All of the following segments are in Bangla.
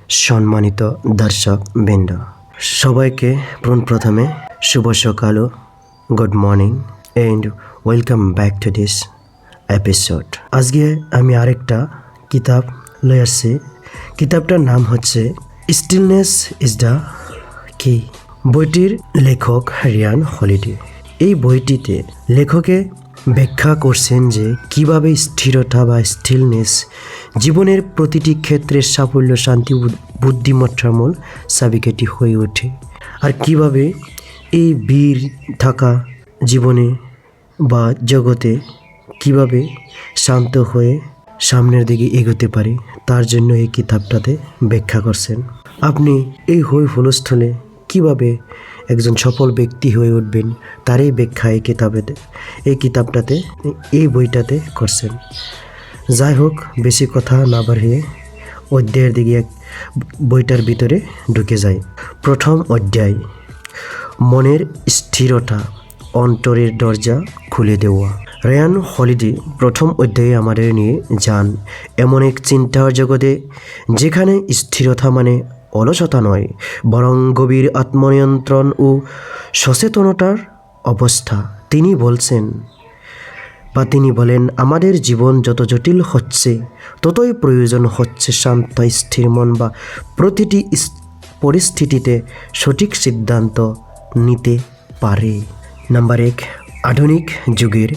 সম্মানিত দর্শক বৃন্দ, সবাইকে প্রথমে শুভ সকাল, good morning and welcome back to this episode. আজকে আমি আরেকটা কিতাব লয়ে আসছি। কিতাবটার নাম হচ্ছে স্টিলনেস ইজ দ্য কি। বইটির লেখক রিয়ান হলিডে। এই বইটিতে লেখকে ব্যাখ্যা করছেন যে কিভাবে স্থিরতা বা স্টিলনেস জীবনের প্রতিটি ক্ষেত্রে সাফল্য, শান্তি, বুদ্ধিমত্তার মূল চাবিকাঠি হয়ে ওঠে, আর কিভাবে এই বীর থাকা জীবনে বা জগতে কিভাবে শান্ত হয়ে সামনের দিকে এগোতে পারে, তার জন্য এই কিতাবটাতে ব্যাখ্যা করছেন। আপনি এই হই হুলস্থলে কিভাবে একজন সফল ব্যক্তি হয়ে উঠবেন, তারই ব্যাখ্যা এই কিতাবটাতে এই বইটাতে করছেন। যাই হোক, বেশি কথা না বাড়িয়ে অধ্যায়ের দিকে বইটার ভিতরে ঢুকে যায়। প্রথম অধ্যায়, মনের স্থিরতা, অন্তরের দরজা খুলে দেওয়া। রিয়ান হলিডে প্রথম অধ্যায়ে আমাদের নিয়ে যান এমন এক চিন্তার জগতে যেখানে স্থিরতা মানে অলসতা নয়, বরং গভীর আত্মনিয়ন্ত্রণ ও সচেতনতার অবস্থা। তিনি বলেন, আমাদের জীবন যত জটিল হচ্ছে ততই প্রয়োজন হচ্ছে শান্ত, স্থির মন বা প্রতিটি পরিস্থিতিতে সঠিক সিদ্ধান্ত নিতে পারে। নাম্বার 1, আধুনিক যুগের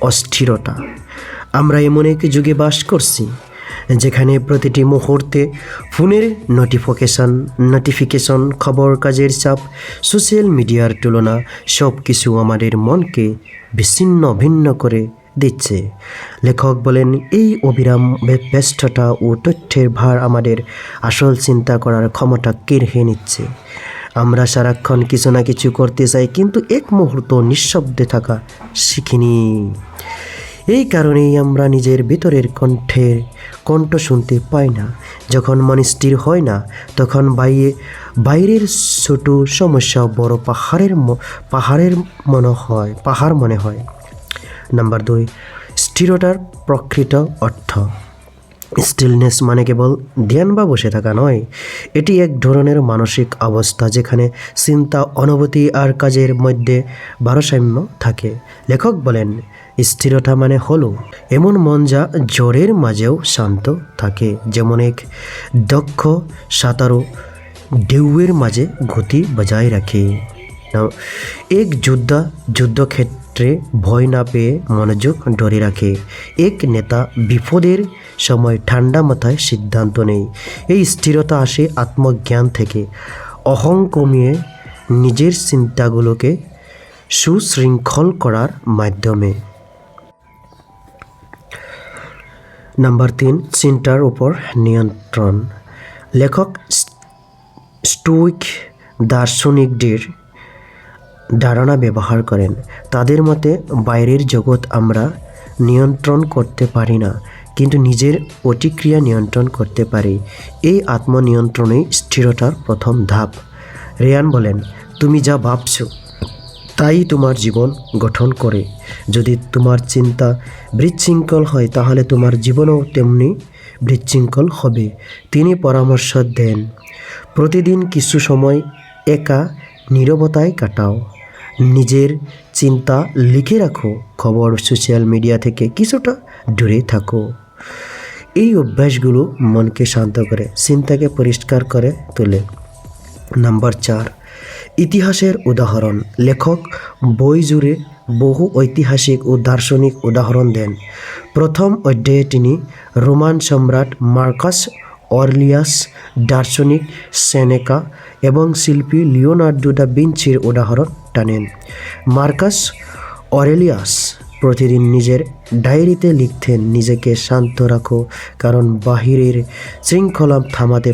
অস্থিরতা। আমরা এমন এক যুগে বাস করছি যেখানে প্রতিটি মুহূর্তে ফোনের নোটিফিকেশন, খবর, কাজের চাপ, সোশ্যাল মিডিয়ার তুলনা সব কিছু আমাদের মনকে ভিন্ন করে দিচ্ছে। লেখক বলেন, এই অবিরাম ব্যস্ততা ও তথ্যের ভার আমাদের আসল চিন্তা করার ক্ষমতা কেড়ে নিচ্ছে। আমরা সারাক্ষণ কিছু না কিছু করতে চাই, কিন্তু এক মুহূর্ত নিঃশব্দে থাকা শিখিনি। এই কারণেই আমরা নিজের ভিতরের কণ্ঠ শুনতে পাই না। যখন মন স্থির হয় না, তখন বাইরের ছোট সমস্যা বড় পাহাড় মনে হয়। নাম্বার 2, স্থিরতার প্রকৃত অর্থ। স্টিলনেস মানে কেবল ধ্যান বা বসে থাকা নয়, এটি এক ধরনের মানসিক অবস্থা যেখানে চিন্তা, অনুভূতি আর কাজের মধ্যে ভারসাম্য থাকে। লেখক বলেন, স্থিরতা মানে হলো এমন মন যা ঝড়ের মাঝেও শান্ত থাকে, যেমন এক দক্ষ সাঁতারু ঢেউয়ের মাঝে গতি বজায় রাখে। এক যুদ্ধক্ষেত্রে ভয় না পেয়ে মনোযোগ ধরে রাখে। এক নেতা বিপদের সময় ঠান্ডা মাথায় সিদ্ধান্ত নেয়। এই স্থিরতা আসে আত্মজ্ঞান থেকে, অহং কমিয়ে নিজের চিন্তাগুলোকে সুশৃঙ্খল করার মাধ্যমে। নাম্বার 3, চিন্তার উপর নিয়ন্ত্রণ। লেখক স্টোইক দার্শনিকদের ধারণা ব্যবহার করেন। তাদের মতে বাইরের জগৎ আমরা নিয়ন্ত্রণ করতে পারি না, কিন্তু নিজের প্রতিক্রিয়া নিয়ন্ত্রণ করতে পারি। এই আত্মনিয়ন্ত্রণই স্থিরতার প্রথম ধাপ। রিয়ান বলেন, তুমি যা ভাবছো তাই তোমার জীবন গঠন করে। যদি তোমার চিন্তা বিশৃঙ্খল হয়, তাহলে তোমার জীবনও তেমনি বিশৃঙ্খল হবে। তিনি পরামর্শ দেন, প্রতিদিন কিছু সময় একা নীরবতায় কাটাও, নিজের চিন্তা লিখে রাখো, খবর, সোশ্যাল মিডিয়া থেকে কিছুটা দূরে থাকো। এই অভ্যাসগুলো মনকে শান্ত করে, চিন্তাকে পরিষ্কার করে তোলে। নাম্বার 4, ইতিহাসের উদাহরণ। লেখক বই জুড়ে বহু ঐতিহাসিক ও দার্শনিক উদাহরণ দেন। প্রথম অধ্যায়ে তিনি রোমান সম্রাট মার্কাস অরেলিয়াস, দার্শনিক সেনেকা এবং শিল্পী লিওনার্দো দা ভিঞ্চির উদাহরণ টানেন। মার্কাস অরেলিয়াস প্রতিদিন নিজের ডায়েরিতে লিখতেন, নিজেকে শান্ত রাখো, কারণ বাহিরের শৃঙ্খলা থামাতে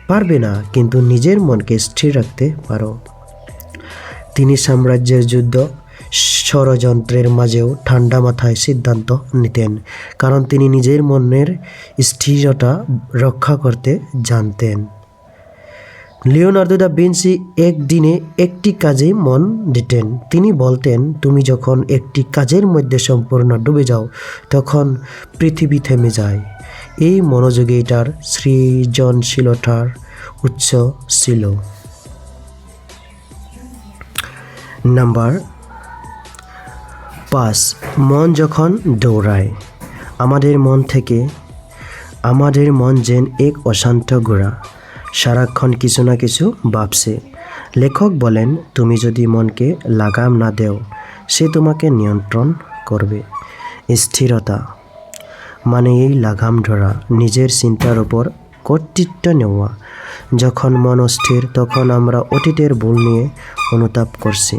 পারবে না, কিন্তু নিজের মনকে স্থির রাখতে পারো। তিনি সাম্রাজ্যের যুদ্ধ, ষড়যন্ত্রের মাঝেও ঠান্ডা মাথায় সিদ্ধান্ত নিতেন, কারণ তিনি নিজের মনের স্থিরতা রক্ষা করতে জানতেন। লিওনার্দো দা ভিঞ্চি একদিনে একটি কাজে মন দিতেন। তিনি বলতেন, তুমি যখন একটি কাজের মধ্যে সম্পূর্ণ ডুবে যাও, তখন পৃথিবী থেমে যায়। এই মনোযোগিতার সৃজনশীলতার উৎস ছিল। নাম্বার 5, মন যখন দৌড়ায়। আমাদের মন যেন এক অশান্ত ঘোড়া, সারাক্ষণ কিছু না কিছু ভাবছে। লেখক বলেন, তুমি যদি মনকে লাগাম না দেও, সে তোমাকে নিয়ন্ত্রণ করবে। স্থিরতা মানে এই লাগাম ধরা, নিজের চিন্তার উপর কর্তৃত্ব নেওয়া। যখন মন অস্থির, তখন আমরা অতীতের ভুল নিয়ে অনুতাপ করছি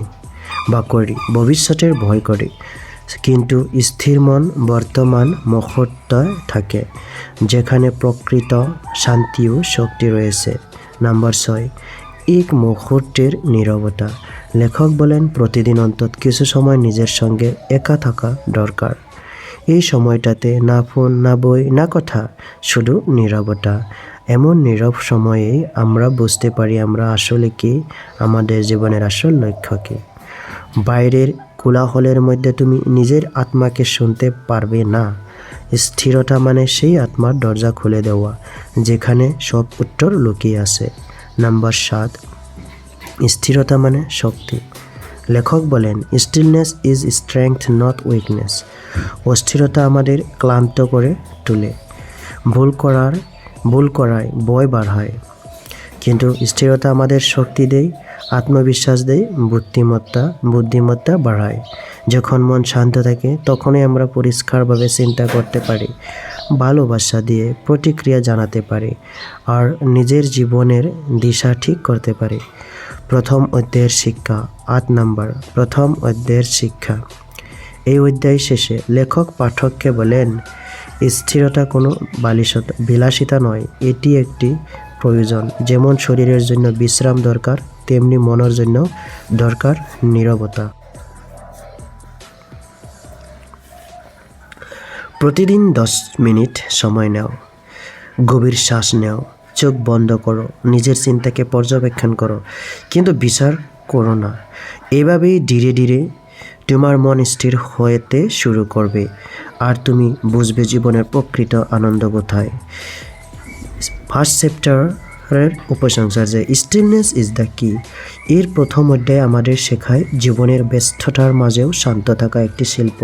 বা করি, ভবিষ্যতের ভয় করি। কিন্তু স্থির মন বর্তমান মুহূর্তে থাকে, যেখানে প্রকৃত শান্তি ও শক্তি রয়েছে। নাম্বার 6, এক মুহূর্তের নীরবতা। লেখক বলেন, প্রতিদিন অন্তত কিছু সময় নিজের সঙ্গে একা থাকা দরকার। এই সময়টাতে না ফোন, না বই, না কথা, শুধু নীরবতা। এমন নীরব সময়ে আমরা বুঝতে পারি আমরা আসলে কি, আমাদের জীবনের আসল লক্ষ্য কী। বাইরের কোলাহলের মধ্যে তুমি নিজের আত্মাকে শুনতে পারবে না। স্থিরতা মানে সেই আত্মার দরজা খুলে দেওয়া, যেখানে সব উত্তর লুকিয়ে আছে। নাম্বার 7, স্থিরতা মানে শক্তি। লেখক বলেন, stillness is strength not weakness. অস্থিরতা আমাদের ক্লান্ত করে তোলে, ভুল করায় ভয় বাড়ায়, কিন্তু স্থিরতা আমাদের শক্তি দেয়, আত্মবিশ্বাস দেয়, বুদ্ধিমত্তা বাড়ায়। যখন মন শান্ত থাকে, তখনই আমরা পরিষ্কারভাবে চিন্তা করতে পারি, ভালোবাসা দিয়ে প্রতিক্রিয়া জানাতে পারি, আর নিজের জীবনের দিশা ঠিক করতে পারি। প্রথম অধ্যায়ের শিক্ষা, 8 নাম্বার, প্রথম অধ্যায়ের শিক্ষা। এই অধ্যায় শেষে লেখক পাঠককে বলেন, স্থিরতা কোনো বিলাসিতা নয়, এটি একটি প্রয়োজন। যেমন শরীরের জন্য বিশ্রাম দরকার, তেমনি মনের জন্য দরকার নীরবতা। প্রতিদিন 10 মিনিট সময় নাও, গভীর শ্বাস নাও, চোখ বন্ধ করো, নিজের চিন্তাকে পর্যবেক্ষণ করো, কিন্তু বিচার করো না। এভাবেই ধীরে ধীরে তোমার মন স্থির হতে শুরু করবে, আর তুমি বুঝবে জীবনের প্রকৃত আনন্দ কোথায়। ফার্স্ট চ্যাপ্টারের উপসংহার যে স্টিলনেস ইজ দ্য কি। এর প্রথম অধ্যায় আমাদের শেখায় জীবনের ব্যস্ততার মাঝেও শান্ত থাকা একটি শিল্প।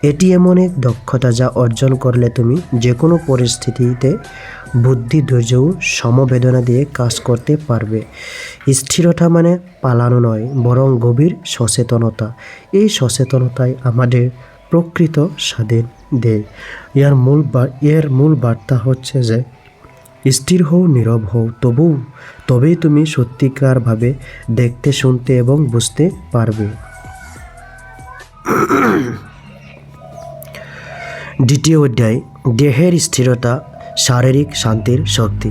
এটি এমন এক দক্ষতা যা অর্জন করলে তুমি যে কোনো পরিস্থিতিতে বুদ্ধি, ধৈর্য ও সমবেদনা দিয়ে কাজ করতে পারবে। স্থিরতা মানে পালানো নয়, বরং গভীর সচেতনতা। এই সচেতনতাই আমাদের প্রকৃত স্বাধীন দেয়। এর মূল বার্তা হচ্ছে যে স্থির হও, নীরব হও, তবেই তুমি সত্যিকারভাবে দেখতে, শুনতে এবং বুঝতে পারবে। দ্বিতীয় অধ্যায়, দেহের স্থিরতা, শারীরিক শান্তির শক্তি।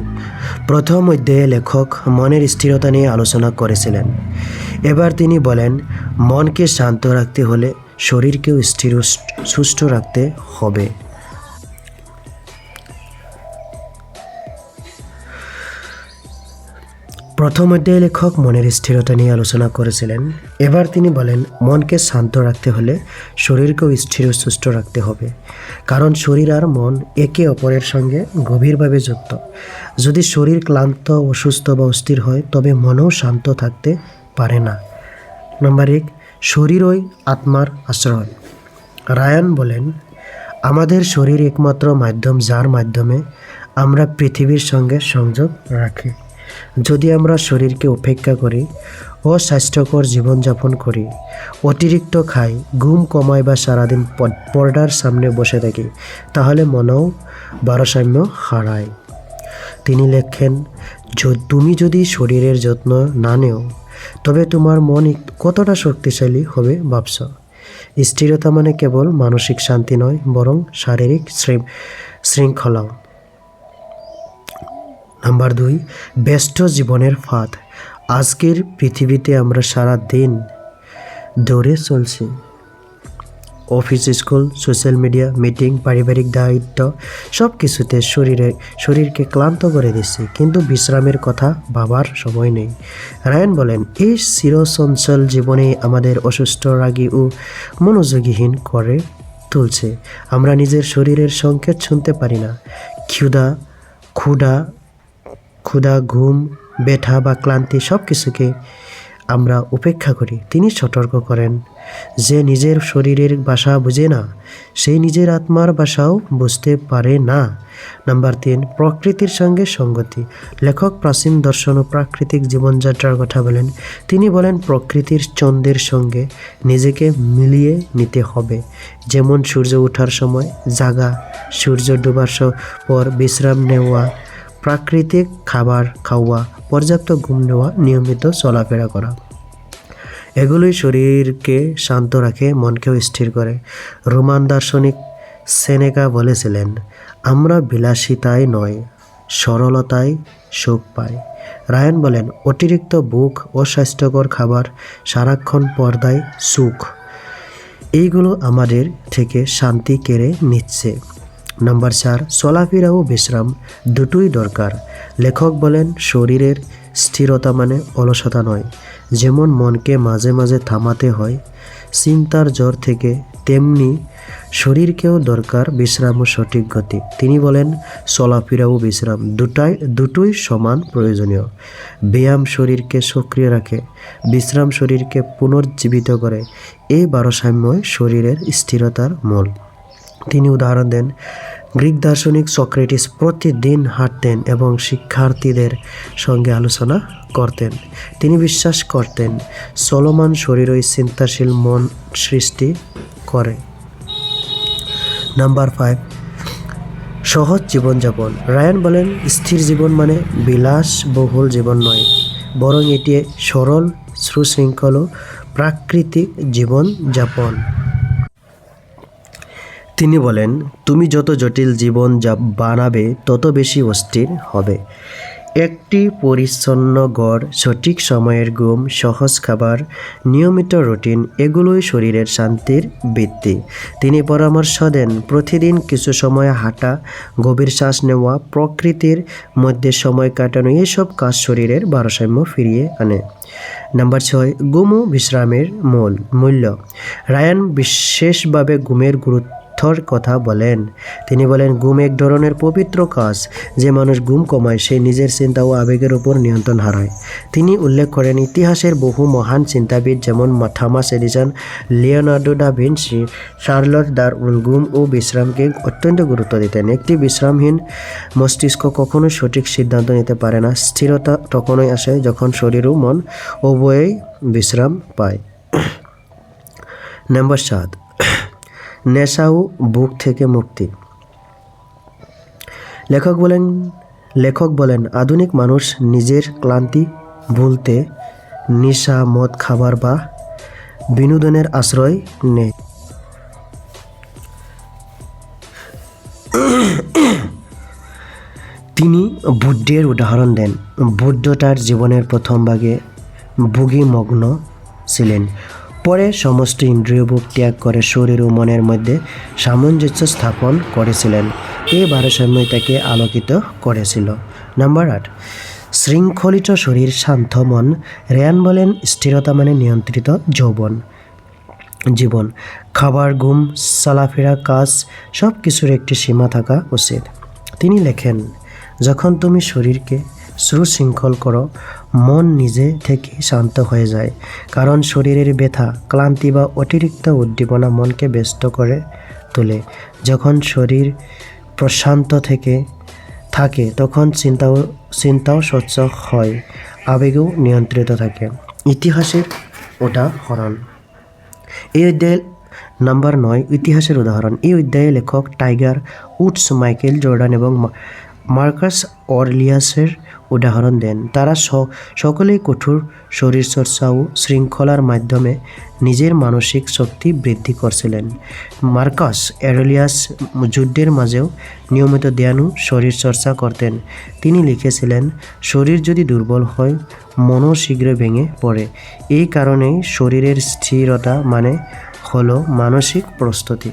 প্রথম অধ্যায়ে লেখক মনের স্থিরতা নিয়ে আলোচনা করেছিলেন। এবার তিনি বলেন, মনকে শান্ত রাখতে হলে শরীরকেও স্থির ও সুস্থ রাখতে হবে। প্রথম অধ্যায়ে লেখক মনের স্থিরতা নিয়ে আলোচনা করেছিলেন। এবার তিনি বলেন, মনকে শান্ত রাখতে হলে শরীরকেও স্থির ও সুস্থ রাখতে হবে, কারণ শরীর আর মন একে অপরের সঙ্গে গভীরভাবে যুক্ত। যদি শরীর ক্লান্ত, অসুস্থ বা অস্থির হয়, তবে মনও শান্ত থাকতে পারে না। নাম্বার 1, শরীরই আত্মার আশ্রয়। রায়ান বলেন, আমাদের শরীর একমাত্র মাধ্যম যার মাধ্যমে আমরা পৃথিবীর সঙ্গে সংযোগ রাখি। যদি আমরা শরীরকে উপেক্ষা করি, অস্বাস্থ্যকর জীবনযাপন করি, অতিরিক্ত খাই, ঘুম কমাই বা সারাদিন পর্দার সামনে বসে থাকি, তাহলে মনও ভারসাম্য হারায়। তিনি লেখেন, তুমি যদি শরীরের যত্ন না নেও, তবে তোমার মন কতটা শক্তিশালী হবে ভাবছ। স্থিরতা মানে কেবল মানসিক শান্তি নয়, বরং শারীরিক শৃঙ্খলাও। নাম্বার 2, ব্যস্ত জীবনের ফাঁদ। আজকের পৃথিবীতে আমরা সারা দিন দৌড়ে চলছি। Office, school, social media, meeting, পারিবারিক দায়িত্ব, সব কিছুতে শরীরকে ক্লান্ত করে দিচ্ছে, কিন্তু বিশ্রামের কথা ভাবার সময় নেই। রায়ান বলেন, এই চিরচঞ্চল জীবনে আমাদের অসুস্থ, রাগী ও মনোযোগীহীন করে তুলছে। আমরা নিজের শরীরের সংকেত শুনতে পারি না, ক্ষুধা ক্ষুধা ক্ষুধা ঘুম ব্যথা বা ক্লান্তি সব কিছুকে আমরা উপেক্ষা করি। তিনি সতর্ক করেন, যে নিজের শরীরের ভাষা বুঝে না, সেই নিজের আত্মার ভাষাও বুঝতে পারে না। নাম্বার 3, প্রকৃতির সঙ্গে সঙ্গতি। লেখক প্রাচীন দর্শন ও প্রাকৃতিক জীবনযাত্রার কথা বলেন। তিনি বলেন প্রকৃতির ছন্দের সঙ্গে নিজেকে মিলিয়ে নিতে হবে। যেমন সূর্য ওঠার সময় জাগা, সূর্য ডোবার পর বিশ্রাম নেওয়া, প্রাকৃতিক খাবার খাওয়া, পর্যাপ্ত ঘুম নেওয়া, নিয়মিত চলাফেরা করা। এগুলোই শরীরকে শান্ত রাখে, মনকেও স্থির করে। রোমান দার্শনিক সেনেকা বলেছিলেন, আমরা বিলাসিতায় নয়, সরলতায় সুখ পাই। রায়ান বলেন, অতিরিক্ত ভোগ, অস্বাস্থ্যকর খাবার, সারাক্ষণ পর্দায় সুখ, এইগুলো আমাদের থেকে শান্তি কেড়ে নিচ্ছে। নাম্বার 4, চলাফেরা ও বিশ্রাম দুটোই দরকার। লেখক বলেন, শরীরের স্থিরতা মানে অলসতা নয়। যেমন মনকে মাঝে মাঝে থামাতে হয় চিন্তার জ্বর থেকে, তেমনি শরীরকেও দরকার বিশ্রাম ও সঠিক গতি। তিনি বলেন, চলাফেরা ও বিশ্রাম দুটোই সমান প্রয়োজনীয়। ব্যায়াম শরীরকে সক্রিয় রাখে, বিশ্রাম শরীরকে পুনর্জীবিত করে। এই ভারসাম্যই শরীরের স্থিরতার মূল। তিনি উদাহরণ দেন, গ্রিক দার্শনিক সক্রেটিস প্রতিদিন হাঁটতেন এবং শিক্ষার্থীদের সঙ্গে আলোচনা করতেন। তিনি বিশ্বাস করতেন চলমান শরীরই চিন্তাশীল মন সৃষ্টি করে। নাম্বার 5, সহজ জীবনযাপন। রায়ান বলেন, স্থির জীবন মানে বিলাসবহুল জীবন নয়, বরং এটি সরল, সুশৃঙ্খল ও প্রাকৃতিক জীবনযাপন। তিনি বলেন, তুমি যত জটিল জীবন বানাবে তত বেশি অস্থির হবে। একটি পরিচ্ছন্ন ঘর, সঠিক সময়ের ঘুম, সহজ খাবার, নিয়মিত রুটিন, এগুলোই শরীরের শান্তির ভিত্তি। তিনি পরামর্শ দেন, প্রতিদিন কিছু সময় হাঁটা, গভীর শ্বাস নেওয়া, প্রকৃতির মধ্যে সময় কাটানো, এসব কাজ শরীরের ভারসাম্য ফিরিয়ে আনে। নাম্বার 6, ঘুম ও বিশ্রামের মূল্য। রায়ান বিশেষভাবে ঘুমের গুরুত্বের কথা বলেন। তিনি বলেন, ঘুম এক ধরনের পবিত্র কাজ। যে মানুষ ঘুম কমায় সে নিজের চিন্তা ও আবেগের উপর নিয়ন্ত্রণ হারায়। তিনি উল্লেখ করেন, ইতিহাসের বহু মহান চিন্তাবিদ যেমন Thomas Edison, Leonardo da Vinci, Charles Darwin ঘুম ও বিশ্রামকে অত্যন্ত গুরুত্ব দিতেন। একটি বিশ্রামহীন মস্তিষ্ক কখনোই সঠিক সিদ্ধান্ত নিতে পারে না। স্থিরতা তখনই আসে যখন শরীর ও মন উভয়েই বিশ্রাম পায়। নাম্বার 7, নেশা ও ভোগ থেকে মুক্তি। লেখক বলেন, আধুনিক মানুষ নিজের ক্লান্তি ভুলতে নেশা, মদ, খাবার বা বিনোদনের আশ্রয় নেয়। তিনি বুদ্ধের উদাহরণ দেন। বুদ্ধ তার জীবনের প্রথম ভাগে ভোগীমগ্ন ছিলেন, পরে সমস্ত ইন্দ্রিয় ভোগ ত্যাগ করে শরীর ও মনের মধ্যে সামঞ্জস্য স্থাপন করেছিলেন। এই ভারসাম্যই তাকে আলোকিত করেছিল। নাম্বার 8, শৃঙ্খলিত শরীর, শান্ত মন। রেয়ান বলেন, স্থিরতা মানে নিয়ন্ত্রিত জীবন। খাবার, ঘুম, চলাফেরা, কাজ সব কিছুর একটি সীমা থাকা উচিত। তিনি লেখেন, যখন তুমি শরীরকে সুশৃঙ্খল করো, মন নিজে থেকে শান্ত হয়ে যায়। কারণ শরীরের ব্যথা, ক্লান্তি বা অতিরিক্ত উদ্দীপনা মনকে ব্যস্ত করে তোলে। যখন শরীর প্রশান্ত থাকে তখন চিন্তাও স্বচ্ছ হয়, আবেগও নিয়ন্ত্রিত থাকে। ইতিহাসের উদাহরণ। এই অধ্যায়ে নাম্বার 9, ইতিহাসের উদাহরণ। এই অধ্যায়ে লেখক টাইগার উডস, মাইকেল জর্ডান এবং মার্কাস অরেলিয়াসের উদাহরণ দেন। তারা সকলেই কঠোর শরীরচর্চা ও শৃঙ্খলার মাধ্যমে নিজের মানসিক শক্তি বৃদ্ধি করছিলেন। মার্কাস অরেলিয়াস যুদ্ধের মাঝেও নিয়মিত ধ্যান ও শরীরচর্চা করতেন। তিনি লিখেছিলেন, শরীর যদি দুর্বল হয়, মনও শীঘ্র ভেঙে পড়ে। এই কারণেই শরীরের স্থিরতা মানে হলো মানসিক প্রস্তুতি।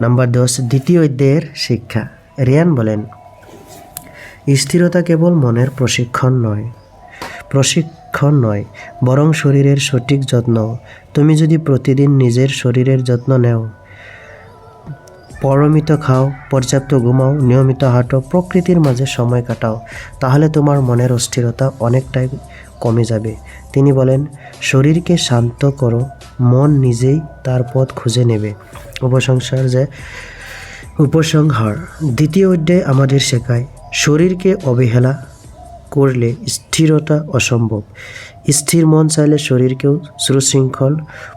নাম্বার 10, দ্বিতীয় অধ্যায়ের শিক্ষা। রেয়ান বলেন, স্থিরতা কেবল মনের প্রশিক্ষণ নয়, বরং শরীরের সঠিক যত্ন। তুমি যদি প্রতিদিন নিজের শরীরের যত্ন নেও, পরিমিত খাও, পর্যাপ্ত ঘুমাও, নিয়মিত হাঁটো, প্রকৃতির মাঝে সময় কাটাও, তাহলে তোমার মনের অস্থিরতা অনেকটাই কমে যাবে। তিনি বলেন, শরীরকে শান্ত করো, মন নিজেই তার পথ খুঁজে নেবে। উপসংহার দ্বিতীয় অধ্যায় আমাদের শেখায়, শরীরকে অবহেলা করলে স্থিরতা অসম্ভব। স্থির মন চাইলে শরীরকেও সুশৃঙ্খল,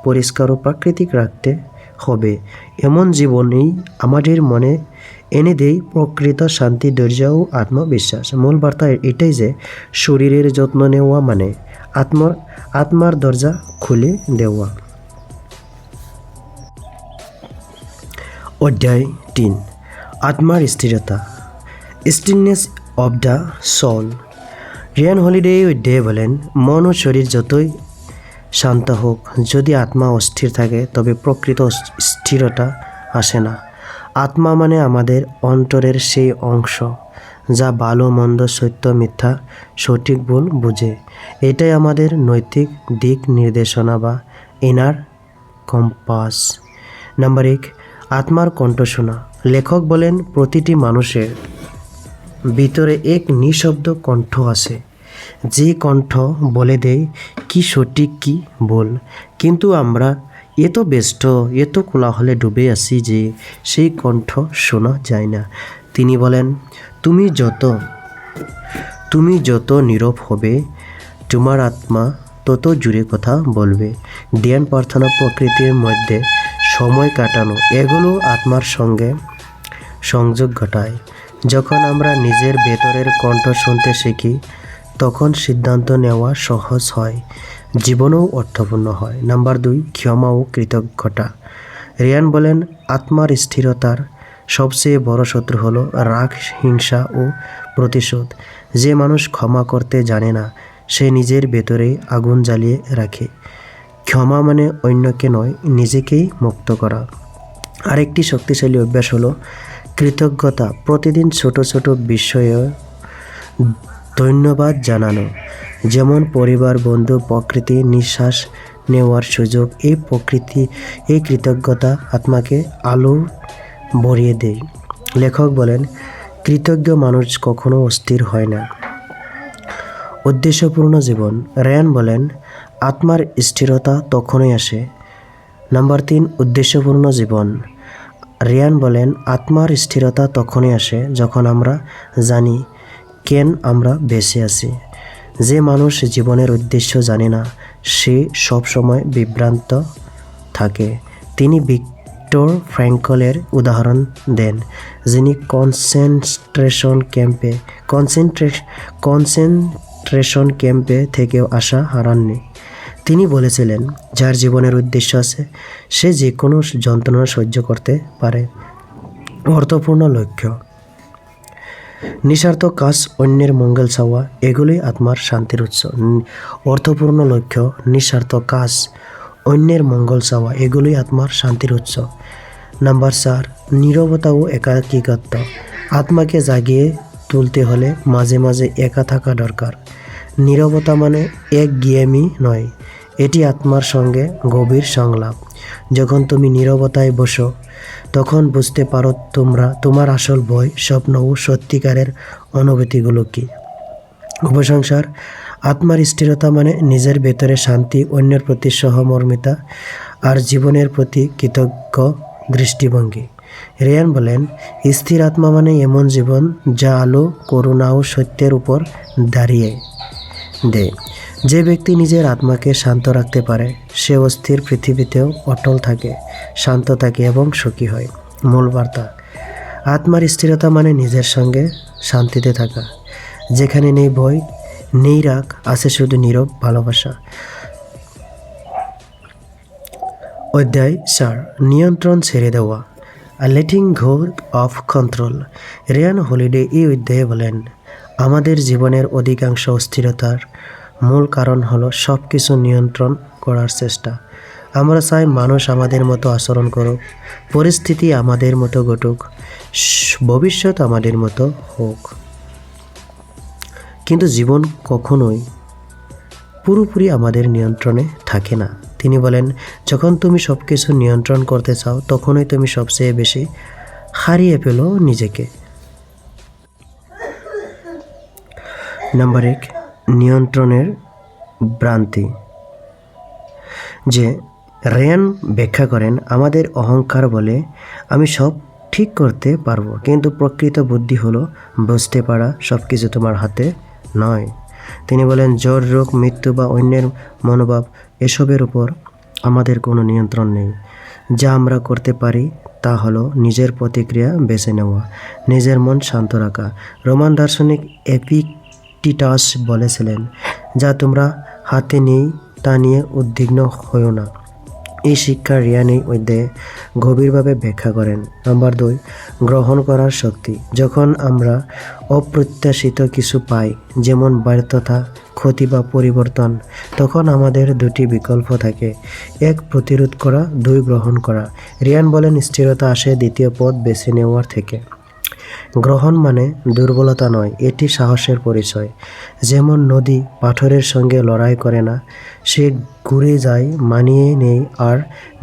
পরিষ্কার ও প্রাকৃতিক রাখতে হবে। এমন জীবনেই আমাদের মনে এনে দেয় প্রকৃত শান্তি, ধৈর্য ও আত্মবিশ্বাস। মূল বার্তা এটাই যে শরীরের যত্ন নেওয়া মানে আত্মার দরজা খুলে দেওয়া। অধ্যায় 3, আত্মার স্থিরতা, stillness of the soul. Ryan Holiday এই অধ্যায়ে বলেন, মন ও শরীর যতই শান্ত হোক, যদি আত্মা অস্থির থাকে তবে প্রকৃত স্থিরতা আসে না। আত্মা মানে আমাদের অন্তরের সেই অংশ যা ভালো মন্দ, সত্য মিথ্যা, সঠিক ভুল বুঝে। এটাই আমাদের নৈতিক দিক নির্দেশনা বা ইনার কম্পাস। নাম্বার 1, আত্মার কণ্ঠ শোনা। লেখক বলেন, প্রতিটি মানুষের ভিতরে এক নিঃশব্দ কণ্ঠ আছে, যে কণ্ঠ বলে দেয় কি সঠিক কি ভুল। কিন্তু আমরা এত ব্যস্ত, এত কোলাহলে ডুবে আছি যে সেই কণ্ঠ শোনা যায় না। তিনি বলেন, তুমি যত নীরব হবে, তোমার আত্মা তত জুড়ে কথা বলবে। ধ্যান, প্রার্থনা, প্রকৃতির মধ্যে সময় কাটানো, এগুলো আত্মার সঙ্গে সংযোগ ঘটায়। যখন আমরা নিজের ভেতরের কণ্ঠ শুনতে শিখি, তখন সিদ্ধান্ত নেওয়া সহজ হয়, জীবনও অর্থপূর্ণ হয়। নাম্বার 2, ক্ষমা ও কৃতজ্ঞতা। রিয়ান বলেন, আত্মার স্থিরতার সবচেয়ে বড় শত্রু হলো রাগ, হিংসা ও প্রতিশোধ। যে মানুষ ক্ষমা করতে জানে না, সে নিজের ভেতরেই আগুন জ্বালিয়ে রাখে। ক্ষমা মানে অন্যকে নয়, নিজেকেই মুক্ত করা। আরেকটি শক্তিশালী অভ্যাস হলো কৃতজ্ঞতা। প্রতিদিন ছোট ছোট বিষয়ে ধন্যবাদ জানানো, যেমন পরিবার, বন্ধু, প্রকৃতি, নিঃশ্বাস নেওয়ার সুযোগ। এই কৃতজ্ঞতা আত্মাকে আলো ভরিয়ে দেয়। লেখক বলেন, কৃতজ্ঞ মানুষ কখনো অস্থির হয় না। উদ্দেশ্যপূর্ণ জীবন। রিয়ান বলেন, আত্মার স্থিরতা তখনই আসে। নাম্বার 3, উদ্দেশ্যপূর্ণ জীবন। রিয়ান বলেন, আত্মার স্থিরতা তখনই আসে যখন আমরা জানি কেন আমরা বেঁচে আছি। যে মানুষ জীবনের উদ্দেশ্য জানে না, সে সবসময় বিভ্রান্ত থাকে। তিনি ভিক্টর ফ্র্যাঙ্কলের উদাহরণ দেন, যিনি কনসেন্ট্রেশন ক্যাম্পে থেকেও আশা হারাননি। তিনি বলেছিলেন, যার জীবনের উদ্দেশ্য আছে সে যে কোনো যন্ত্রণা সহ্য করতে পারে। অর্থপূর্ণ লক্ষ্য। নিঃস্বার্থ কাজ, অন্যের মঙ্গল চাওয়া, এগুলোই আত্মার শান্তির উৎস। অর্থপূর্ণ লক্ষ্য, নিঃস্বার্থ কাজ, অন্যের মঙ্গল চাওয়া, এগুলোই আত্মার শান্তির উৎস। নাম্বার 4, নীরবতা ও একাকিত্ব। আত্মাকে জাগিয়ে তুলতে হলে মাঝে মাঝে একা থাকা দরকার। নীরবতা মানে একঘেয়েমি নয়, এটি আত্মার সঙ্গে গভীর সংলাপ। যখন তুমি নীরবতায় বসো, তখন বুঝতে পারো তোমার আসল ভয়, স্বপ্ন ও সত্যিকারের অনুভূতিগুলো কী। উপসংহার, আত্মার স্থিরতা মানে নিজের ভেতরে শান্তি, অন্যের প্রতি সহমর্মিতা আর জীবনের প্রতি কৃতজ্ঞ দৃষ্টিভঙ্গি। রিয়ান বলেন, স্থির আত্মা মানে এমন জীবন যা আলো, করুণা ও সত্যের উপর দাঁড়িয়ে দেয়। যে ব্যক্তি নিজের আত্মাকে শান্ত রাখতে পারে, সে অস্থির পৃথিবীতেও অটল থাকে, শান্ত থাকে এবং সুখী হয়। মূল বার্তা, আত্মার স্থিরতা মানে নিজের সঙ্গে শান্তিতে থাকা, যেখানে নেই ভয়, নেই রাগ, আছে শুধু নীরব ভালোবাসা। অধ্যায় 4, নিয়ন্ত্রণ ছেড়ে দেওয়া, letting go of control. Ryan Holiday এই অধ্যায়ে বলেন, আমাদের জীবনের অধিকাংশ অস্থিরতার মূল কারণ হলো সব কিছু নিয়ন্ত্রণ করার চেষ্টা। আমরা চাই মানুষ আমাদের মতো আচরণ করুক, পরিস্থিতি আমাদের মতো ঘটুক, ভবিষ্যৎ আমাদের মতো হোক। কিন্তু জীবন কখনোই পুরোপুরি আমাদের নিয়ন্ত্রণে থাকে না। তিনি বলেন, যখন তুমি সব কিছু নিয়ন্ত্রণ করতে চাও, তখনই তুমি সবচেয়ে বেশি হারিয়ে ফেল নিজেকে। নাম্বার 1, নিয়ন্ত্রণের ভ্রান্তি। যে রেয়ান ব্যাখ্যা করেন, আমাদের অহংকার বলে আমি সব ঠিক করতে পারবো, কিন্তু প্রকৃত বুদ্ধি হলো বুঝতে পারা সব কিছু তোমার হাতে নয়। তিনি বলেন, জ্বর, রোগ, মৃত্যু বা অন্যের মনোভাব এসবের উপর আমাদের কোনো নিয়ন্ত্রণ নেই। যা আমরা করতে পারি তা হলো নিজের প্রতিক্রিয়া বেছে নেওয়া, নিজের মন শান্ত রাখা। রোমান দার্শনিক এপিকটেটাস বলেছিলেন, যা তোমরা হাতে নেই তা নিয়ে উদ্বিগ্ন হও না। এই শিক্ষা রিয়ান এই অধ্যায়ে গভীরভাবে ব্যাখ্যা করেন। নাম্বার 2, গ্রহণ করার শক্তি। যখন আমরা অপ্রত্যাশিত কিছু পাই, যেমন ব্যর্থতা, ক্ষতি বা পরিবর্তন, তখন আমাদের 2টি বিকল্প থাকে: 1, প্রতিরোধ করা; 2, গ্রহণ করা। রিয়ান বলেন, স্থিরতা আসে দ্বিতীয় পথ বেছে নেওয়ার থেকে। গ্রহণ মানে দুর্বলতা নয়, এটি সাহসের পরিচয়। যেমন নদী পাথরের সঙ্গে লড়াই করে না, সে ঘুরে যায়, মানিয়ে নেয় আর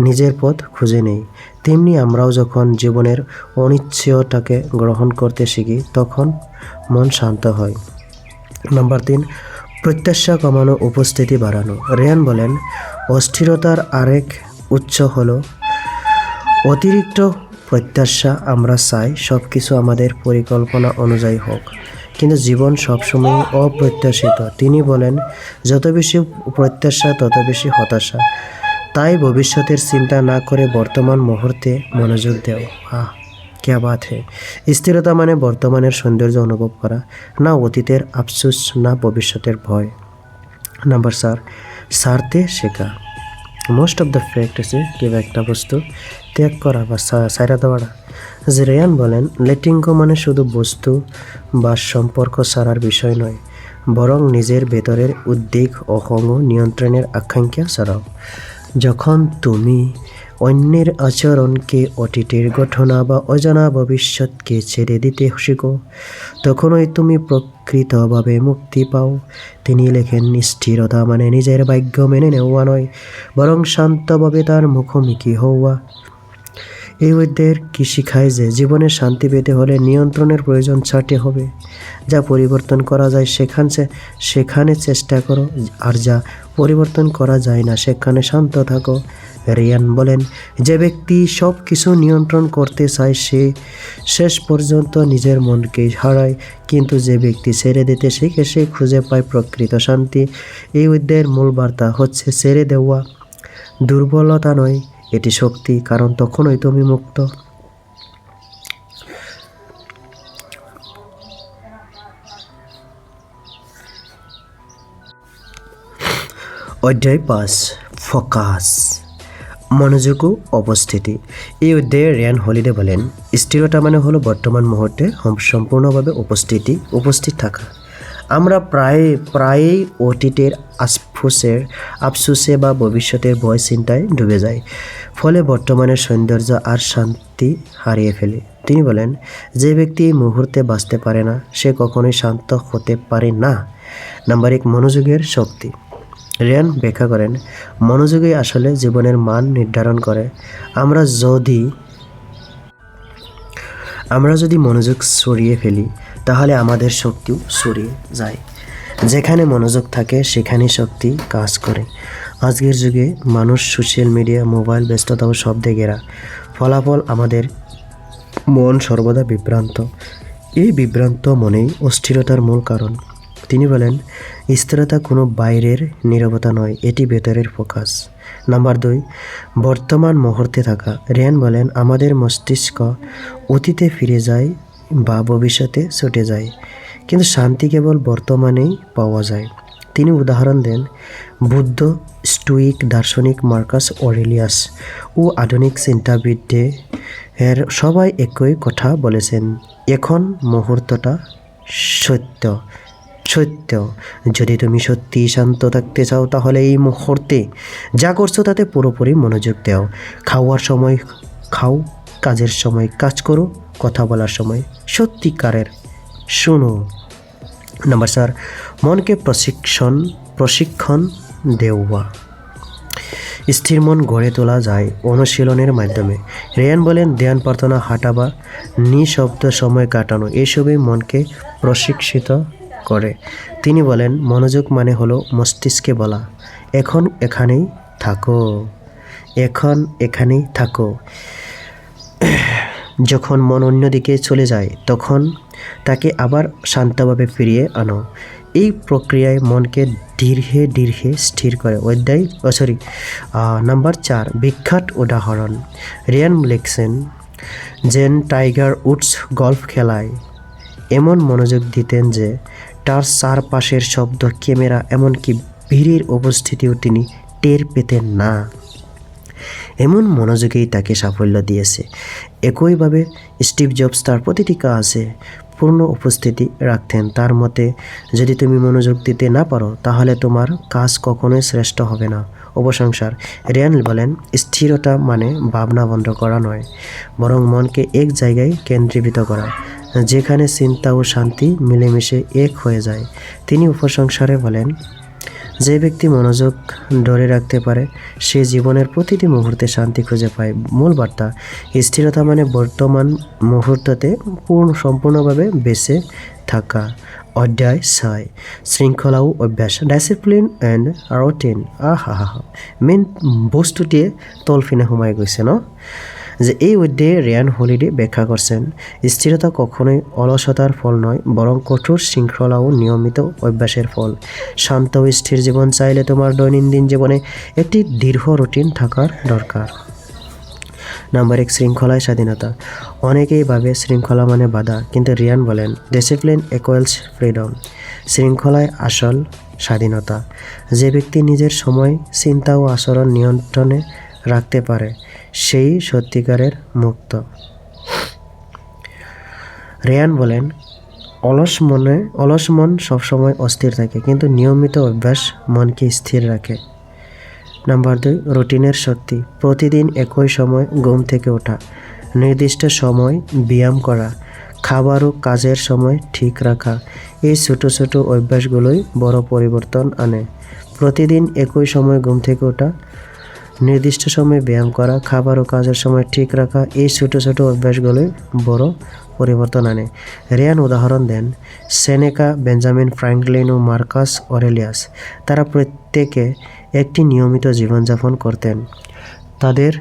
নিজের পথ খুঁজে নেয়। তেমনি আমরাও যখন জীবনের অনিশ্চয়তাকে গ্রহণ করতে শিখি, তখন মন শান্ত হয়। নাম্বার 3, প্রত্যাশা কমানো, উপস্থিতি বাড়ানো। রিয়ান বলেন, অস্থিরতার আরেক উৎস হলো অতিরিক্ত প্রত্যাশা। আমরা চাই সব কিছু আমাদের পরিকল্পনা অনুযায়ী হোক, কিন্তু জীবন সবসময় অপ্রত্যাশিত। তিনি বলেন, যত বেশি প্রত্যাশা তত বেশি হতাশা। তাই ভবিষ্যতের চিন্তা না করে বর্তমান মুহূর্তে মনোযোগ দাও। क्या बात है। স্থিরতা মানে বর্তমানের সৌন্দর্য অনুভব করা, না অতীতের আফসোস, না ভবিষ্যতের ভয়। নাম্বার 4, ছাড়তে শেখা। মোস্ট অফ দ্য ফ্যাক্ট আছে কিংবা একটা বস্তু ত্যাগ করা বা ছাইড়া দেওয়াটা। যে রেয়ান বলেন, লেটিং গো মানে শুধু বস্তু বা সম্পর্ক ছাড়ার বিষয় নয়, বরং নিজের ভেতরের উদ্বেগ, অহং ও নিয়ন্ত্রণের আকাঙ্ক্ষা ছাড়াও। যখন তুমি অন্যের আচরণকে, অতীতের ঘটনা বা অজানা ভবিষ্যৎকে ছেড়ে দিতে শিখো, তখনই তুমি প্রকৃতভাবে মুক্তি পাও। তিনি লেখেন, স্থিরতা মানে নিজের ভাগ্য মেনে নেওয়া নয়, বরং শান্তভাবে তার মুখোমুখি হওয়া। এই অধ্যায়ের কি শিখায় যে জীবনে শান্তি পেতে হলে নিয়ন্ত্রণের প্রয়োজন ছাড়তে হবে। যা পরিবর্তন করা যায় সেখানে চেষ্টা করো, আর যা পরিবর্তন করা যায় না সেখানে শান্ত থাকো। রিয়ান বলেন, যে ব্যক্তি সব কিছু নিয়ন্ত্রণ করতে চায় সে শেষ পর্যন্ত নিজের মনকে হারায়, কিন্তু যে ব্যক্তি ছেড়ে দিতে শিখে সে খুঁজে পায় প্রকৃত শান্তি। এই অধ্যায়ের মূল বার্তা হচ্ছে ছেড়ে দেওয়া দুর্বলতা নয়, এটি শক্তি, কারণ তখনই তুমি মুক্ত। অধ্যায় 5, ফোকাস, মনোযোগ ও অবস্থিতি। এই অধ্যায়ে রিয়ান হলিডে বলেন, স্থিরতা মানে হলো বর্তমান মুহূর্তে সম্পূর্ণভাবে উপস্থিত থাকা। আমরা প্রায়ই অতীতের আফসোসে বা ভবিষ্যতের ভয় চিন্তায় ডুবে যাই, ফলে বর্তমানের সৌন্দর্য আর শান্তি হারিয়ে ফেলি। তিনি বলেন, যে ব্যক্তি এই মুহূর্তে বাঁচতে পারে না সে কখনোই শান্ত হতে পারে না। নাম্বার 1, মনোযোগের শক্তি। রিয়ান ব্যাখ্যা করেন, মনোযোগই আসলে জীবনের মান নির্ধারণ করে। আমরা যদি মনোযোগ সরিয়ে ফেলি, তাহলে আমাদের শক্তিও সরিয়ে যায়। যেখানে মনোযোগ থাকে সেখানেই শক্তি কাজ করে। আজকের যুগে মানুষ সোশ্যাল মিডিয়া, মোবাইল, ব্যস্ততা ও শব্দে ঘেরা। ফলাফল, আমাদের মন সর্বদা বিভ্রান্ত। এই বিভ্রান্ত মনেই অস্থিরতার মূল কারণ। তিনি বলেন, স্থিরতা কোনো বাইরের নীরবতা নয়, এটি ভেতরের ফোকাস। নাম্বার 2, বর্তমান মুহূর্তে থাকা। রিয়ান বলেন, আমাদের মস্তিষ্ক অতীতে ফিরে যায় বা ভবিষ্যতে ছুটে যায়, কিন্তু শান্তি কেবল বর্তমানেই পাওয়া যায়। তিনি উদাহরণ দেন, বুদ্ধ, স্টোয়িক দার্শনিক মার্কাস অরেলিয়াস ও আধুনিক চিন্তাবিদদের সবাই একই কথা বলেছেন, এখন মুহূর্তটা সত্য। যদি তুমি সত্যি শান্ত থাকতে চাও, তাহলে এই মুহূর্তে যা করছো তাতে পুরোপুরি মনোযোগ দাও। খাওয়ার সময় খাও, কাজের সময় কাজ করো, কথা বলার সময় সত্যিকারের শোনো। নাম্বার 4, মনকে প্রশিক্ষণ দেওয়া। স্থির মন গড়ে তোলা যায় অনুশীলনের মাধ্যমে। রেয়ান বলেন ধ্যান, প্রার্থনা, হাঁটা বা নিঃশব্দ সময় কাটানো এসবই মনকে প্রশিক্ষিত করে। তিনি বলেন মনোযোগ মানে হলো মস্তিষ্কে বলা এখন এখানেই থাকো, এখন এখানেই থাকো। যখন মন অন্যদিকে চলে যায় তখন তাকে আবার শান্তভাবে ফিরিয়ে আনো। এই প্রক্রিয়ায় মনকে দীর্ঘে দীর্ঘে স্থির করে। নাম্বার 4 বিখ্যাত উদাহরণ। রিয়ান লিখছেন যেন টাইগার উডস গল্ফ খেলায় এমন মনোযোগ দিতেন যে তার চারপাশের শব্দ, ক্যামেরা, এমনকি ভিড়ের উপস্থিতিও তিনি টের পেতেন না। এমন মনোযোগেই তাকে সাফল্য দিয়েছে। একইভাবে স্টিভ জবস তার প্রতিটি কাজে পূর্ণ উপস্থিতি রাখতেন। তার মতে যদি তুমি মনোযোগ দিতে না পারো তাহলে তোমার কাজ কখনোই শ্রেষ্ঠ হবে না। উপসংহার। রিয়ান বলেন স্থিরতা মানে ভাবনা বন্ধ করা নয়, বরং মনকে এক জায়গায় কেন্দ্রীভূত করা, যেখানে চিন্তা ও শান্তি মিলেমিশে এক হয়ে যায়। তিনি উপসংহারে বলেন যে ব্যক্তি মনোযোগ ধরে রাখতে পারে সে জীবনের প্রতিটি মুহূর্তে শান্তি খুঁজে পায়। মূল বার্তা স্থিরতা মানে বর্তমান মুহূর্ততে সম্পূর্ণভাবে বেঁচে থাকা। অধ্যায় 6 শৃঙ্খলা ও অভ্যাস, ডিসিপ্লিন অ্যান্ড রুটিন। মেইন বস্তুটিয়ে তলফিনে সোমাই গৈছে ন, যে এই অধ্যায়ে রিয়ান হলিডে ব্যাখ্যা করছেন স্থিরতা কখনোই অলসতার ফল নয়, বরং কঠোর শৃঙ্খলা ও নিয়মিত অভ্যাসের ফল। শান্ত ও স্থির জীবন চাইলে তোমার দৈনন্দিন জীবনে একটি দীর্ঘ রুটিন থাকার দরকার। নাম্বার 1 শৃঙ্খলায় স্বাধীনতা। অনেকেই ভাবে শৃঙ্খলা মানে বাধা, কিন্তু রিয়ান বলেন ডিসিপ্লিন ইকুয়ালস ফ্রিডম। শৃঙ্খলায় আসল স্বাধীনতা। যে ব্যক্তি নিজের সময়, চিন্তা ও আচরণ নিয়ন্ত্রণে রাখতে পারে সেই সত্যিকারের মুক্ত। রিয়ান বলেন অলস মন সবসময় অস্থির থাকে, কিন্তু নিয়মিত অভ্যাস মনকে স্থির রাখে। নাম্বার 2 রুটিনের শক্তি। প্রতিদিন একই সময় ঘুম থেকে ওঠা, নির্দিষ্ট সময় ব্যায়াম করা, খাবার ও কাজের সময় ঠিক রাখা, এই ছোট ছোট অভ্যাসগুলোই বড় পরিবর্তন আনে। প্রতিদিন একই সময় ঘুম থেকে ওঠা, নির্দিষ্ট সময়ে ব্যায়াম করা, খাবার ও কাজের সময় ঠিক রাখা, এই ছোট ছোট অভ্যাসগুলোই বড় পরিবর্তন আনে। রিয়ান উদাহরণ দেন সেনেকা, বেঞ্জামিন ফ্র্যাঙ্কলিন ও মার্কাস অরেলিয়াস। তারা প্রত্যেকে একটি নিয়মিত জীবনযাপন করতেন। তাদের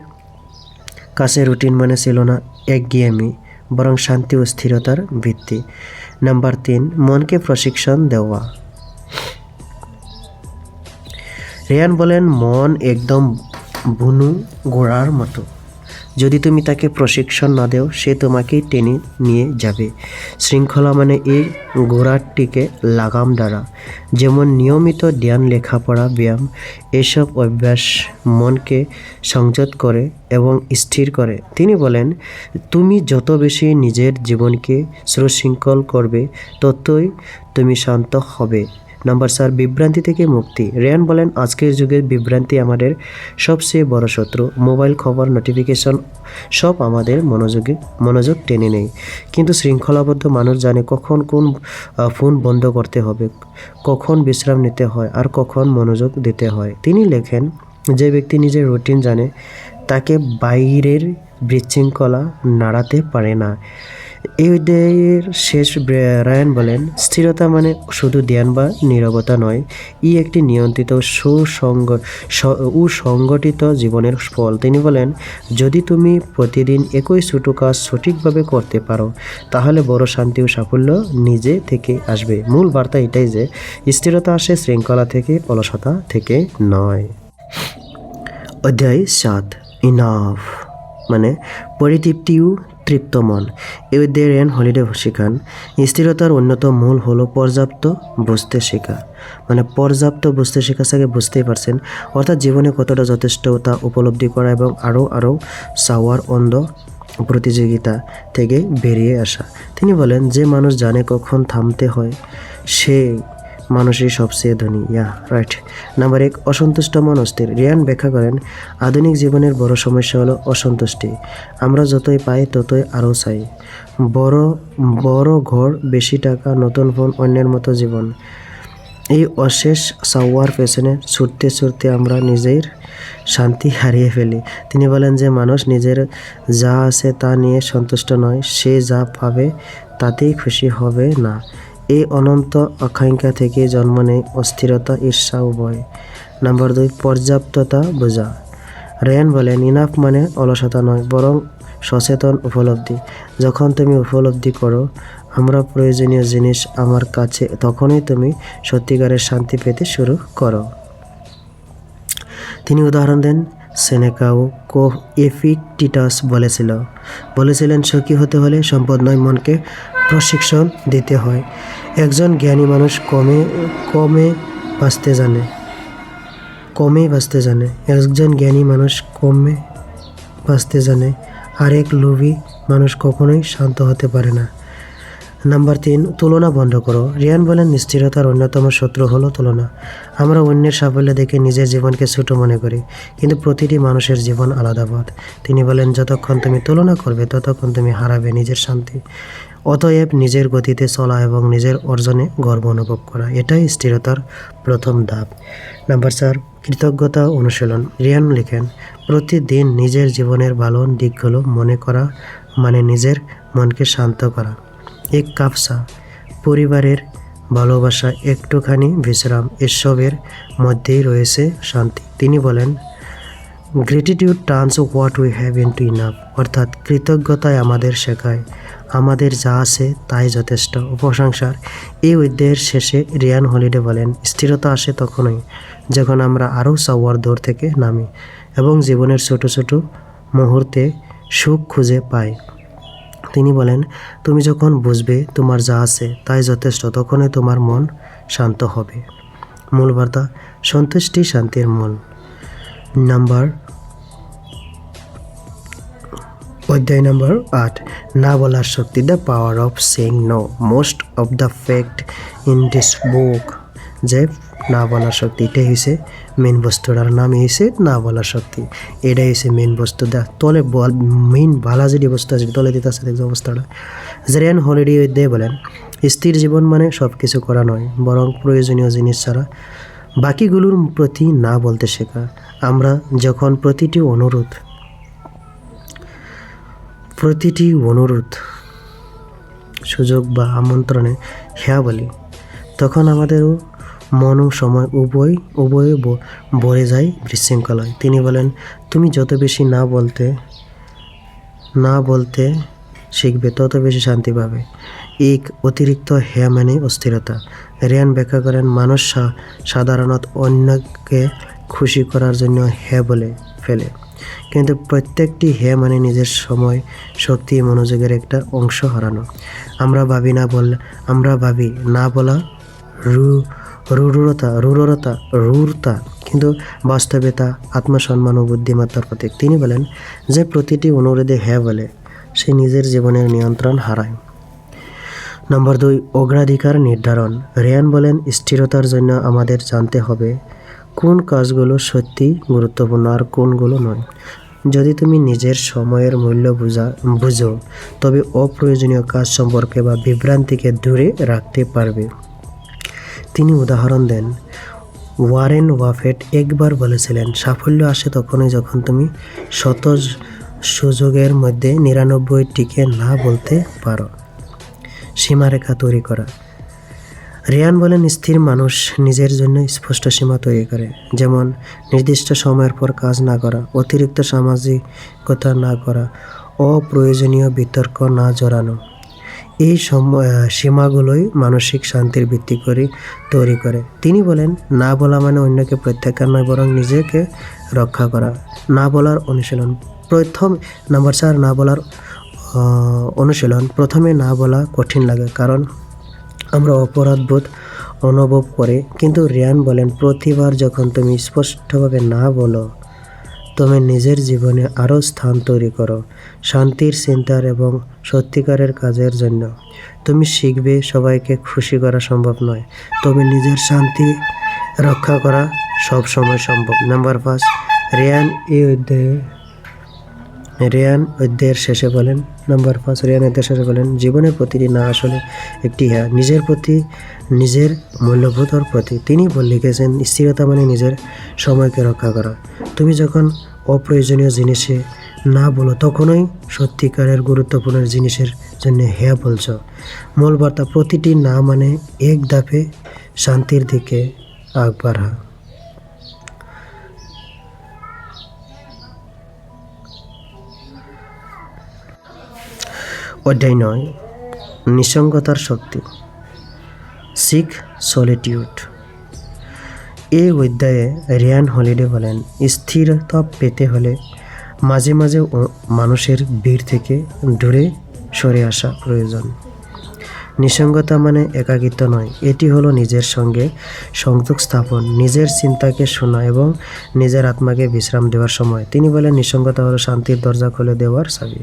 কাছে রুটিন মানে ছিল না একঘেয়েমি, বরং শান্তি ও স্থিরতার ভিত্তি। নাম্বার 3 মনকে প্রশিক্ষণ দেওয়া। রিয়ান বলেন মন একদম বুনু ঘোড়ার মতো, যদি তুমি তাকে প্রশিক্ষণ না দেও সে তোমাকেই টেনে নিয়ে যাবে। শৃঙ্খলা মানে এই ঘোড়াটিকে লাগাম দ্বারা, যেমন নিয়মিত ধ্যান, লেখাপড়া, ব্যায়াম, এসব অভ্যাস মনকে সংযত করে এবং স্থির করে। তিনি বলেন তুমি যত বেশি নিজের জীবনকে সুশৃঙ্খল করবে ততই তুমি শান্ত হবে। নাম্বার 4 বিভ্রান্তি থেকে মুক্তি। রিয়ান বলেন আজকের যুগে বিভ্রান্তি আমাদের সবচেয়ে বড় শত্রু। মোবাইল, খবর, নোটিফিকেশন সব আমাদের মনোযোগ টেনে নেয়, কিন্তু শৃঙ্খলাবদ্ধ মানুষ জানে কখন কোন ফোন বন্ধ করতে হবে, কখন বিশ্রাম নিতে হয় আর কখন মনোযোগ দিতে হয়। তিনি লেখেন যে ব্যক্তি নিজের রুটিন জানে তাকে বাইরের বিশৃঙ্খলা নাড়াতে পারে না। এই অধ্যায়ের শেষ রায়ান বলেন স্থিরতা মানে শুধু ধ্যান বা নীরবতা নয়, একটি নিয়ন্ত্রিত সুসংগঠিত জীবনের ফল। তিনি বলেন যদি তুমি প্রতিদিন একই ছোট কাজ সঠিকভাবে করতে পারো তাহলে বড় শান্তি ও সাফল্য নিজে থেকে আসবে। মূল বার্তা এটাই যে স্থিরতা আসে শৃঙ্খলা থেকে, অলসতা থেকে নয়। অধ্যায় 7 ইনাফ মানে পরিতৃপ্তি ও তৃপ্ত মন। এই অধ্যায়ে রিয়ান হলিডে শেখান স্থিরতার অন্যতম মূল হলো পর্যাপ্ত বুঝতে শেখা। মানে পর্যাপ্ত বুঝতে শেখা থেকে বুঝতেই পারছেন, অর্থাৎ জীবনে কতটা যথেষ্ট তা উপলব্ধি করা এবং আরও চাওয়ার অন্ধ প্রতিযোগিতা থেকে বেরিয়ে আসা। তিনি বলেন যে মানুষ জানে কখন থামতে হয় সে মানুষই সবচেয়ে ধনী। রাইট। নাম্বার 1 অসন্তুষ্ট মন অস্থির। রিয়ান ব্যাখ্যা করেন আধুনিক জীবনের বড় সমস্যা হলো অসন্তুষ্টি। আমরা যতই পাই ততই আরও চাই, বড় ঘর, বেশি টাকা, নতুন ফোন, অন্যের মতো জীবন। এই অশেষ চাওয়ার পেছনে ছুটতে ছুটতে আমরা নিজের শান্তি হারিয়ে ফেলি। তিনি বলেন যে মানুষ নিজের যা আছে তা নিয়ে সন্তুষ্ট নয়, সে যা পাবে তাতেই খুশি হবে না। এই অনন্ত আকাঙ্ক্ষা থেকে জন্ম নেয় অস্থিরতা, ঈর্ষা ও ভয়। নাম্বার 2, পর্যাপ্ততা বোঝা। রেয়ান বলেন ইনাফ মানে অলসতা নয়, বরং সচেতন উপলব্ধি। যখন তুমি উপলব্ধি করো আমরা প্রয়োজনীয় জিনিস আমার কাছে, তখনই তুমি সত্যিকারের শান্তি পেতে শুরু করো। তিনি উদাহরণ দেন, সেনেকা ও এপিকটিটাস বলেছিলেন সুখী হতে হলে সম্পদ নয়, মনকে প্রশিক্ষণ দিতে হয়। একজন জ্ঞানী মানুষ কমেই বাঁচতে জানে। একজন জ্ঞানী মানুষ কমে বাঁচতে জানে, আর এক লোভী মানুষ কখনোই শান্ত হতে পারে না। নাম্বার 3, তুলনা বন্ধ করো। রিয়ান বলেন স্থিরতার অন্যতম শত্রু হলো তুলনা। আমরা অন্যের সাফল্য দেখে নিজের জীবনকে ছোট মনে করি, কিন্তু প্রতিটি মানুষের জীবন আলাদা পথ। তিনি বলেন যতক্ষণ তুমি তুলনা করবে ততক্ষণ তুমি হারাবে নিজের শান্তি। অতএব নিজের গতিতে চলা এবং নিজের অর্জনে গর্ব অনুভব করা, এটাই স্থিরতার প্রথম ধাপ। নাম্বার 4, কৃতজ্ঞতা অনুশীলন। রিয়ান লিখেন প্রতিদিন নিজের জীবনের ভালো দিকগুলো মনে করা মানে নিজের মনকে শান্ত করা। এক কাপ চা, পরিবারের ভালোবাসা, একটুখানি বিশ্রাম, এসবের মধ্যেই রয়েছে শান্তি। তিনি বলেন gratitude turns what we have into enough, অর্থাৎ কৃতজ্ঞতায় আমাদের শেখায় আমাদের যা আছে তাই যথেষ্ট। প্রশংসার এই অধ্যায়ের শেষে রিয়ান হলিডে বলেন স্থিরতা আসে তখনই যখন আমরা আরও চাওয়ার দৌড় থেকে নামি এবং জীবনের ছোট ছোট মুহূর্তে সুখ খুঁজে পাই। তিনি বলেন তুমি যখন বুঝবে তোমার যা আছে তাই যথেষ্ট, তখনই তোমার মন শান্ত হবে। মূল বার্তা, সন্তুষ্টি শান্তির মূল। অধ্যায় নম্বর 8, না বলার শক্তি, the power of saying no. Most of the fact in this book, যে না বলার শক্তি, এটাই হয়েছে মেন বস্তুটার নামই হয়েছে না বলার শক্তি। এটাই হয়েছে মেন বস্তু। তলে মেইন ভালা যেটি বস্তু আছে তলে দিতে আছে দেখছে অবস্থাটা। রিয়ান হলিডে অধ্যায় বলেন স্থির জীবন মানে সব কিছু করা নয়, বরং প্রয়োজনীয় জিনিস ছাড়া বাকিগুলোর প্রতি না বলতে শেখা। আমরা যখন প্রতিটি অনুরোধ সুযোগ বা আমন্ত্রণে হ্যাঁ বলি, তখন আমাদেরও মন ও সময় উভয়ে ভরে যায় বিশৃঙ্খলায়। তিনি বলেন তুমি যত বেশি না বলতে শিখবে তত বেশি শান্তি পাবে। এক অতিরিক্ত হ্যাঁ মানে অস্থিরতা। রিয়ান ব্যাখ্যা করেন মানুষ সাধারণত অন্যকে খুশি করার জন্য হ্যাঁ বলে ফেলে, কিন্তু প্রত্যেকটি হ্যাঁ মানে নিজের সময়, শক্তি, মনোযোগের একটা অংশ হারানো। আমরা ভাবি না বলা রূঢ়তা, কিন্তু বাস্তবে তা আত্মসম্মান ও বুদ্ধিমত্তার প্রতীক। তিনি বলেন যে প্রতিটি অনুরোধে হ্যাঁ বলে সে নিজের জীবনের নিয়ন্ত্রণ হারায়। নম্বর 2, অগ্রাধিকার নির্ধারণ। রিয়ান বলেন স্থিরতার জন্য আমাদের জানতে হবে কোন কাজগুলো সত্যি গুরুত্বপূর্ণ আর কোনগুলো নয়। যদি তুমি নিজের সময়ের মূল্য বুঝো তবে অপ্রয়োজনীয় কাজ সম্পর্কে বা বিভ্রান্তিকে দূরে রাখতে পারবে। তিনি উদাহরণ দেন, ওয়ারেন বাফেট একবার বলেছিলেন সাফল্য আসে তখনই যখন তুমি 100 সুযোগের মধ্যে 99টিকে না বলতে পারো। সীমারেখা তৈরি করা। রিয়ান বলেন স্থির মানুষ নিজের জন্য স্পষ্ট সীমা তৈরি করে, যেমন নির্দিষ্ট সময়ের পর কাজ না করা, অতিরিক্ত সামাজিকতা না করা, অপ্রয়োজনীয় বিতর্ক না জড়ানো। এই সীমাগুলোই মানসিক শান্তির ভিত্তি তৈরি করে। তিনি বলেন না বলা মানে অন্যকে প্রত্যাখ্যান নয়, বরং নিজেকে রক্ষা করা। না বলার অনুশীলন। নাম্বার 4, না বলার অনুশীলন। প্রথমে না বলা কঠিন লাগে কারণ আমরা অপরাধবোধ অনুভব করি, কিন্তু রিয়ান বলেন প্রতিবার যখন তুমি স্পষ্টভাবে না বলো তুমি নিজের জীবনে আরও স্থান তৈরি করো শান্তির, চিন্তার এবং সত্যিকারের কাজের জন্য। তুমি শিখবে সবাইকে খুশি করা সম্ভব নয়, তবে নিজের শান্তি রক্ষা করা সব সময় সম্ভব। নাম্বার 5, রিয়ান এই অধ্যায়ে রেয়ান অধ্যায়ের শেষে বলেন, নাম্বার 5, রেয়ান অধ্যায়ের শেষে বলেন, জীবনের প্রতিটি না আসলে একটি নিজের প্রতি, নিজের মূল্যবোধের প্রতি। তিনি লিখেছেন, স্থিরতা মানে নিজের সময়কে রক্ষা করা। তুমি যখন অপ্রয়োজনীয় জিনিসে না বলো তখনই সত্যিকারের গুরুত্বপূর্ণ জিনিসের জন্য হ্যাঁ বলছ। মূল বার্তা, প্রতিটি না মানে এক ধাপে শান্তির দিকে আগ বাড়া। অধ্যায় 9, নিঃসঙ্গতার শক্তি, সিক সলিটিউড। এই অধ্যায়ে রিয়ান হলিডে বলেন, স্থিরতা পেতে হলে মাঝে মাঝে মানুষের ভিড় থেকে দূরে সরে আসা প্রয়োজন। নিঃসঙ্গতা মানে একাকিত্ব নয়, এটি হলো নিজের সঙ্গে সংযোগ স্থাপন, নিজের চিন্তাকে শোনা এবং নিজের আত্মাকে বিশ্রাম দেওয়ার সময়। তিনি বলেন, নিঃসঙ্গতা হলো শান্তির দরজা খুলে দেওয়ার চাবি।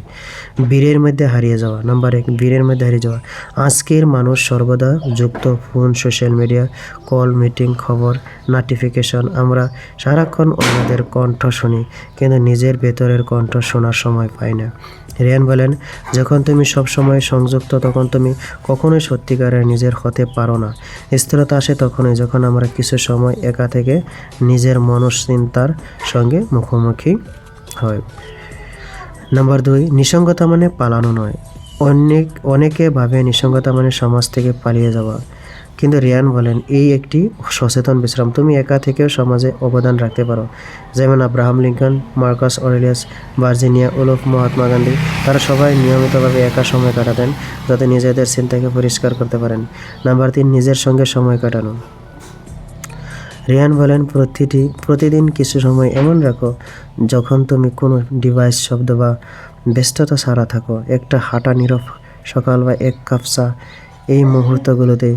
ভিড়ের মধ্যে হারিয়ে যাওয়া। নাম্বার 1, ভিড়ের মধ্যে হারিয়ে যাওয়া। আজকের মানুষ সর্বদা যুক্ত, phone, social media, call, meeting, খবর, নোটিফিকেশন। আমরা সারাক্ষণ অন্যদের কণ্ঠ শুনি, কিন্তু নিজের ভেতরের কণ্ঠ শোনার সময় পাই না। রিয়ান বলেন, যখন তুমি সব সময় সংযুক্ত তখন তুমি কখনোই সত্যিকারের নিজের হতে পারো না। স্থিরতা আসে তখনই যখন আমরা কিছু সময় একা থেকে নিজের মনশ্চিন্তার সঙ্গে মুখোমুখি হই। নাম্বার 2, নিঃসঙ্গতা মানে পালানো নয়। অনেকে ভাবে নিঃসঙ্গতা মানে সমাজ থেকে পালিয়ে যাওয়া, কিন্তু রিয়ান বলেন, এই একটি সচেতন বিশ্রাম। তুমি একা থেকেও সমাজে অবদান রাখতে পারো। যেমন Abraham Lincoln, Marcus Aurelius, Virginia Wolf, Mahatma Gandhi, তারা সবাই নিয়মিতভাবে একা সময় কাটাতেন যাতে নিজেদের চিন্তাকে পরিষ্কার করতে পারেন। নাম্বার 3, নিজের সঙ্গে সময় কাটানো। রিয়ান বলেন, প্রতিদিন কিছু সময় এমন রাখো যখন তুমি কোনো ডিভাইস, শব্দ বা ব্যস্ততা ছাড়া থাকো। একটা হাঁটা, নীরব সকাল বা এক কাপ চা, এই মুহূর্তগুলোতে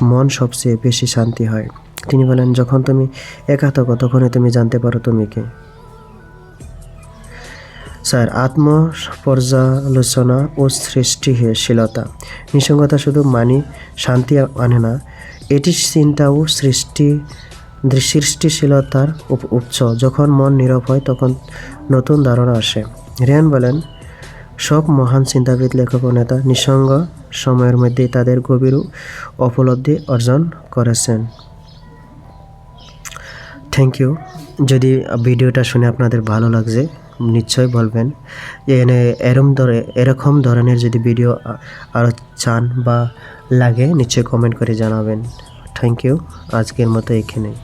মন সবচেয়ে বেশি শান্তি হয়। তিনি বলেন, যখন তুমি একা থাকো তখনই তুমি জানতে পারো তুমি কে। স্যার, আত্মপর্যালোচনা ও সৃষ্টিশীলতা। নিঃসঙ্গতা শুধু শান্তি আনে না, এটি চিন্তা ও সৃষ্টিশীলতার উৎস। যখন মন নীরব হয় তখন নতুন ধারণা আসে। রিয়ান বলেন, সব মহান চিন্তাবিদ, লেখক ও নেতা নিঃসঙ্গ সময়ের মধ্যেই তাদের গভীর উপলব্ধি অর্জন করেছেন। Thank you. যদি ভিডিওটা শুনে আপনাদের ভালো লাগছে নিশ্চয়ই বলবেন। এরকম ধরনের যদি ভিডিও আরও চান বা লাগে নিশ্চয়ই কমেন্ট করে জানাবেন। Thank you. আজকের মতো এখানেই।